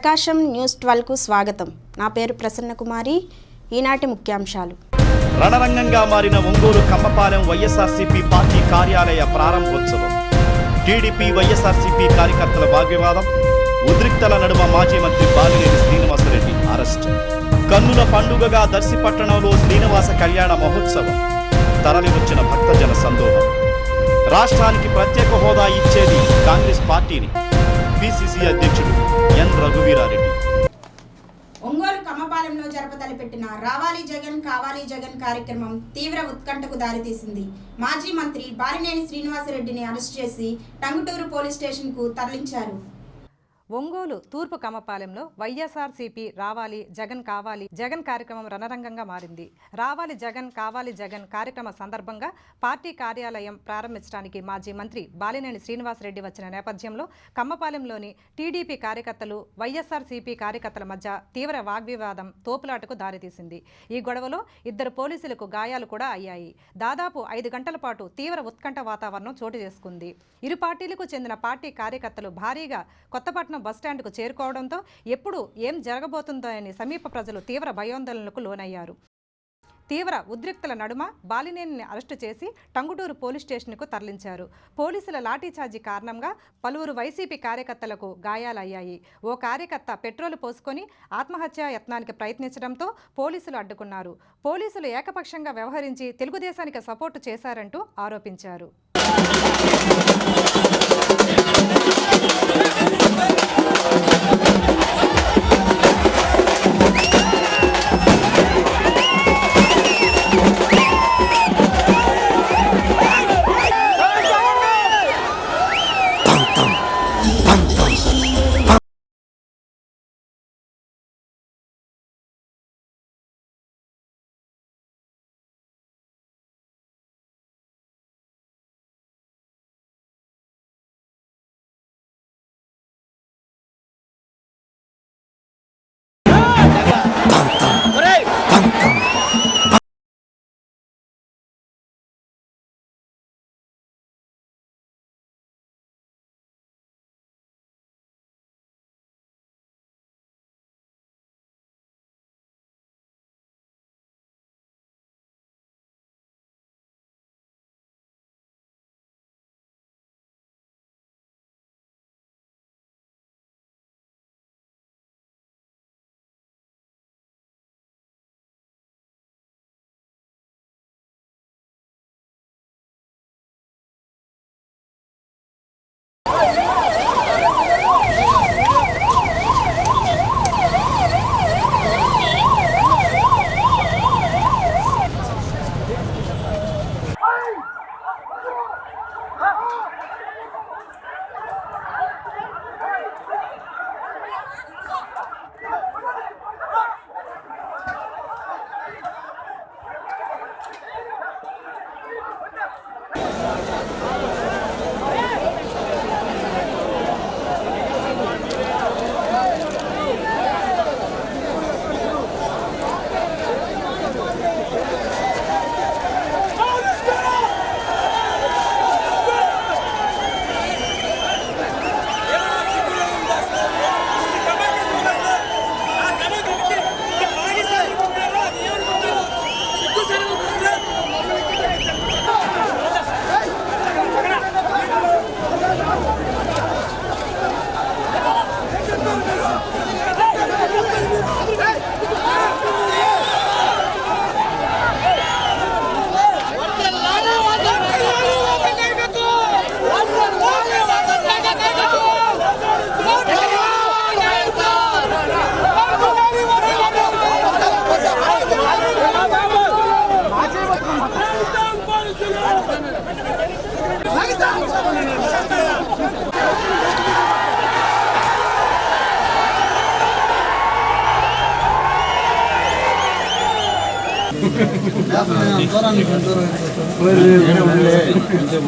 ప్రకాశం news 12కు స్వాగతం. నా పేరు ప్రసన్న కుమారి. ఈనాటి ముఖ్యాంశాలు. రణరంగంగా మారిన ఒంగోలు కమ్మపాలెం వైఎస్ఆర్సీపీ పార్టీ కార్యాలయ ప్రారంభోత్సవం. టీడీపీ వైఎస్ఆర్సీపీ కార్యకర్తల వాగ్వివాదం, ఉద్రిక్తల నడుమ మాజీ మంత్రి బాలినేని శ్రీనివాసరెడ్డి అరెస్ట్. కన్నుల పండుగగా దర్శిపట్టణంలో శ్రీనివాస కళ్యాణ మహోత్సవం. తరలివచ్చిన భక్తజన సందోహం. రాష్ట్రానికి ప్రత్యేక హోదా ఇచ్చేది కాంగ్రెస్ పార్టీని పిసిసి అధ్యక్షుడు ఎన్ రఘువీరారెడ్డి. ఒంగోలు కమ్మపాలెంలో జరపతలపెట్టిన రావాలి జగన్ కావాలి జగన్ కార్యక్రమం తీవ్ర ఉత్కంఠకు దారితీసింది. మాజీ మంత్రి బాలినేని శ్రీనివాసరెడ్డిని అరెస్ట్ చేసి టంగుటూరు పోలీస్ స్టేషన్కు తరలించారు. ఒంగోలు తూర్పు కమ్మపాలెంలో వైఎస్ఆర్సీపీ రావాలి జగన్ కావాలి జగన్ కార్యక్రమం రణరంగంగా మారింది. రావాలి జగన్ కావాలి జగన్ కార్యక్రమ సందర్భంగా పార్టీ కార్యాలయం ప్రారంభించడానికి మాజీ మంత్రి బాలినేని శ్రీనివాసరెడ్డి వచ్చిన నేపథ్యంలో కమ్మపాలెంలోని టీడీపీ కార్యకర్తలు వైఎస్ఆర్సీపీ కార్యకర్తల మధ్య తీవ్ర వాగ్వివాదం తోపులాటకు దారితీసింది. ఈ గొడవలో 2 పోలీసులకు గాయాలు కూడా అయ్యాయి. దాదాపు 5 గంటల పాటు తీవ్ర ఉత్కంఠ వాతావరణం చోటు చేసుకుంది. ఇరు పార్టీలకు చెందిన పార్టీ కార్యకర్తలు భారీగా కొత్తపట్నం బస్టాండ్కు చేరుకోవడంతో ఎప్పుడు ఏం జరగబోతుందో అని సమీప ప్రజలు తీవ్ర భయాందోళనలకు లోనయ్యారు. తీవ్ర ఉద్రిక్తల నడుమ బాలినేనిని అరెస్టు చేసి టంగుటూరు పోలీస్ స్టేషన్కు తరలించారు. పోలీసుల లాఠీచార్జీ కారణంగా పలువురు వైసీపీ కార్యకర్తలకు గాయాలయ్యాయి. ఓ కార్యకర్త పెట్రోలు పోసుకొని ఆత్మహత్యా యత్నానికి ప్రయత్నించడంతో పోలీసులు అడ్డుకున్నారు. పోలీసులు ఏకపక్షంగా వ్యవహరించి తెలుగుదేశానికి సపోర్టు చేశారంటూ ఆరోపించారు.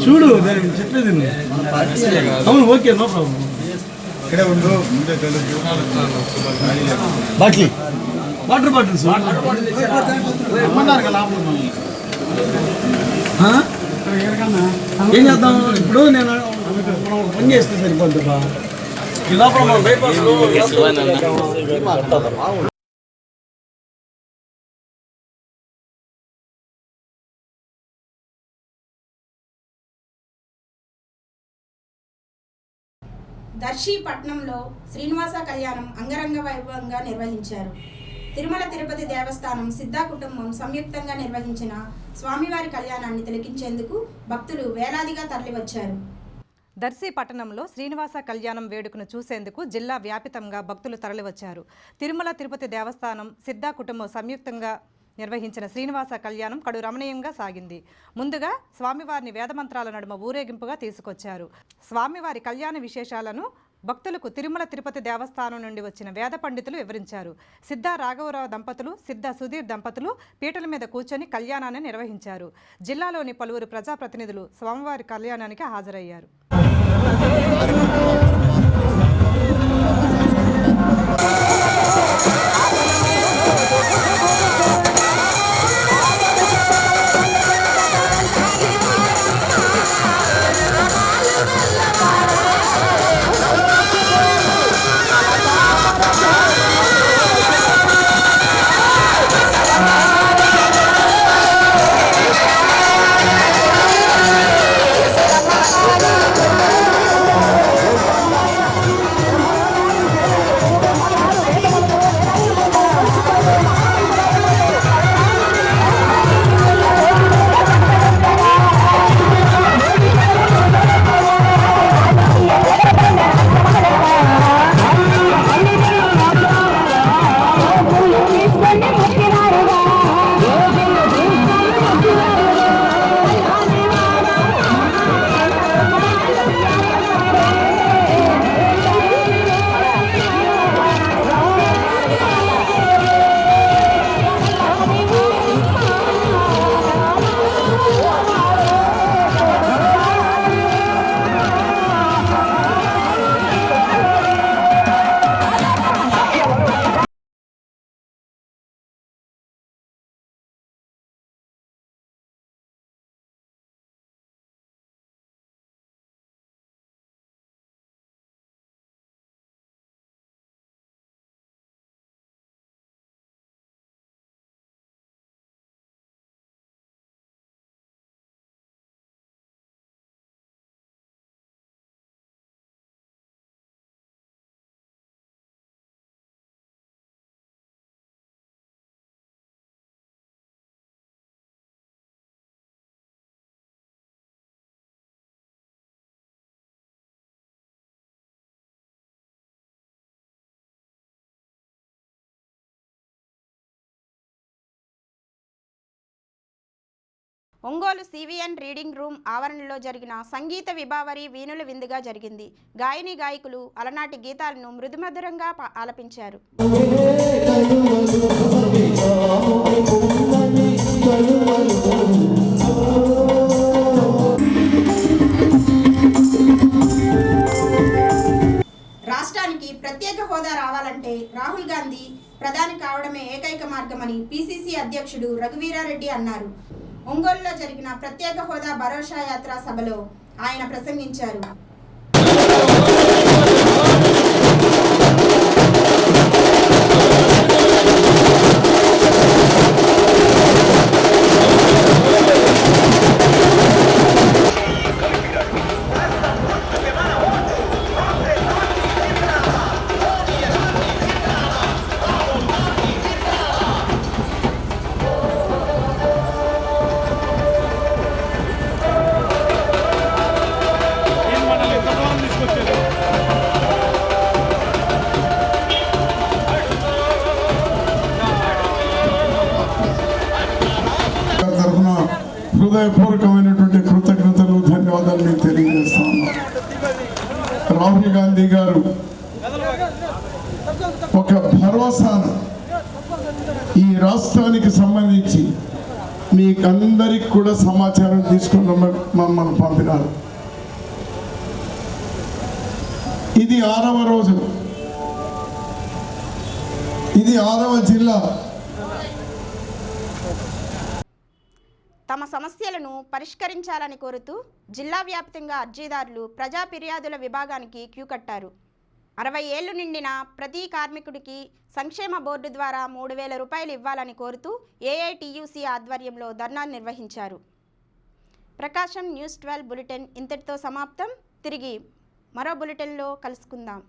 చూడు చెప్పేది అవును ఓకే నో ప్రాబ్లం. ఇక్కడే ఉండు బాటిల్ వాటర్ బాటిల్స్ ఏమన్నారు కదా ఏం చేద్దాం ఇప్పుడు నేను పని చేస్తే సరిపోద్ది బా దర్శి పట్నంలో శ్రీనివాస కళ్యాణం అంగరంగ వైభవంగా నిర్వహించారు. తిరుమల తిరుపతి దేవస్థానం సిద్ధా కుటుంబం సంయుక్తంగా నిర్వహించిన స్వామివారి కళ్యాణాన్ని తిలకించేందుకు భక్తులు వేలాదిగా తరలివచ్చారు. దర్శి పట్టణంలో శ్రీనివాస కళ్యాణం వేడుకను చూసేందుకు జిల్లా వ్యాపితంగా భక్తులు తరలివచ్చారు. తిరుమల తిరుపతి దేవస్థానం సిద్ధా కుటుంబం సంయుక్తంగా నిర్వహించిన శ్రీనివాస కళ్యాణం కడు రమణీయంగా సాగింది. ముందుగా స్వామివారిని వేదమంత్రాల నడుమ ఊరేగింపుగా తీసుకొచ్చారు. స్వామివారి కళ్యాణ విశేషాలను భక్తులకు తిరుమల తిరుపతి దేవస్థానం నుండి వచ్చిన వేద పండితులు వివరించారు. సిద్ధ రాఘవరావు దంపతులు, సిద్ధ సుధీర్ దంపతులు పీటల మీద కూర్చొని కళ్యాణాన్ని నిర్వహించారు. జిల్లాలోని పలువురు ప్రజాప్రతినిధులు స్వామివారి కళ్యాణానికి హాజరయ్యారు. ఒంగోలు సివిఎన్ రీడింగ్ రూమ్ ఆవరణలో జరిగిన సంగీత విభావరి వీణుల విందుగా జరిగింది. గాయని గాయకులు అలనాటి గీతాలను మృదుమధురంగా ఆలపించారు. రాష్ట్రానికి ప్రత్యేక హోదా రావాలంటే రాహుల్ గాంధీ ప్రధాని కావడమే ఏకైక మార్గమని పిసిసి అధ్యక్షుడు రఘువీరారెడ్డి అన్నారు. ఒంగోలులో జరిగిన ప్రత్యేక హోదా భరోసా యాత్ర సభలో ఆయన ప్రసంగించారు. హృదయపూర్వకమైనటువంటి కృతజ్ఞతలు, ధన్యవాదాలు మీకు తెలియజేస్తాను. రాహుల్ గాంధీ గారు ఒక భరోసాను ఈ రాష్ట్రానికి సంబంధించి మీకందరికి కూడా సమాచారం తీసుకుని మమ్మల్ని పంపినారు. ఇది 6వ రోజు, ఇది 6వ జిల్లా. తమ సమస్యలను పరిష్కరించాలని కోరుతూ జిల్లా వ్యాప్తంగా అర్జీదారులు ప్రజా ఫిర్యాదుల విభాగానికి క్యూ కట్టారు. 60 ఏళ్లు నిండిన ప్రతి కార్మికుడికి సంక్షేమ బోర్డు ద్వారా 3,000 రూపాయలు ఇవ్వాలని కోరుతూ ఏఐటియుసి ఆధ్వర్యంలో ధర్నా నిర్వహించారు. ప్రకాశం న్యూస్ 12 బులెటిన్ ఇంతటితో సమాప్తం. తిరిగి మరో బులెటిన్లో కలుసుకుందాం.